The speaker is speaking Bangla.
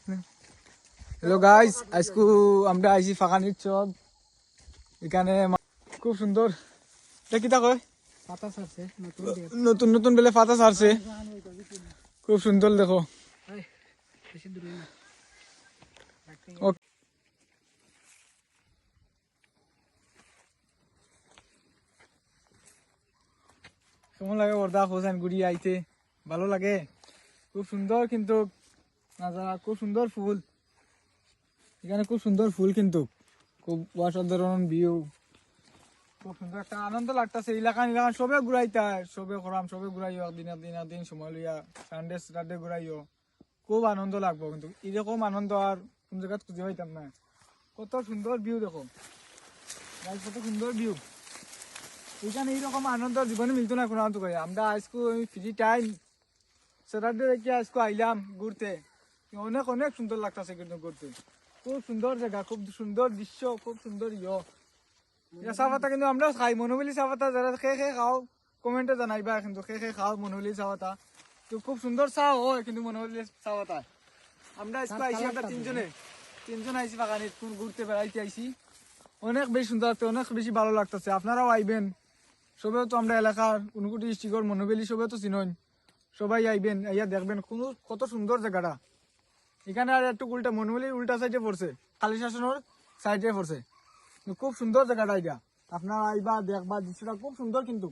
হ্যালো গাইস, আজকে আমরা আইছি ফাঁকানির চক। এখানে খুব সুন্দর, এটা কিতা কয়, পাতা ছাড়ছে নতুন নতুন বেলে পাতা ছাড়ছে, খুব সুন্দর দেখো। বেশি দূরে না। ওকে। কেমন লাগে বর্দা হোসেন গুড়ি আইতে? ভালো লাগে, খুব সুন্দর কিন্তু নাজারা, খুব সুন্দর ফুল এখানে, খুব সুন্দর ফুল কিন্তু খুব অসাধারণ ভিউ, খুব সুন্দর একটা আনন্দ লাগতেছে। এলাকান সবে ঘুরাইতে সবে করাম, সবে ঘুরাইও একদিন সময় লইয়া সানডে ঘুরাইও, খুব আনন্দ লাগবো। কিন্তু এরকম আনন্দ আর কোন জায়গা খুঁজে পাইতাম না। কত সুন্দর ভিউ দেখো, কত সুন্দর ভিউ এখানে, এইরকম আনন্দ জীবনে মিলতো না কোনো আনন্দ করে। আমরা আজকে ফ্রি টাইম স্যাটারডে রেখে আজকে আইলাম ঘুরতে, অনেক অনেক সুন্দর লাগতেছে কিন্তু ঘুরতে, খুব সুন্দর জায়গা, খুব সুন্দর দৃশ্য, খুব সুন্দর চা পাতা কিন্তু আমরা খাই মনোবলি চা পাতা, যারা খেয়ে খাও কমেন্টে জানাইবা, কিন্তু খেয়ে খাও মনোবলি চা পাতা, তো খুব সুন্দর চা হয় কিন্তু মনোবলি চা পাতা। আমরা আজকে আইসি, আমরা তিনজন আইসি বাগানে ঘুরতে বেড়াইতে আইসি, অনেক বেশি সুন্দর লাগছে, অনেক বেশি ভালো লাগতেছে। আপনারাও আইবেন, সবেও তো আমরা এলাকার উনকুটি ডিস্ট্রিক্টর মনোবেলি সবেও তো চিনন, সবাই আইবেন, আইয়া দেখবেন কত সুন্দর জায়গাটা। এখানে আর একটু উল্টা মনোবেলির উল্টা সাইডে পড়ছে, কালী শাসনের সাইডে পড়ছে, খুব সুন্দর জায়গাটা এটা। আপনারা আইবা দেখবা, দৃশ্যটা খুব সুন্দর কিন্তু।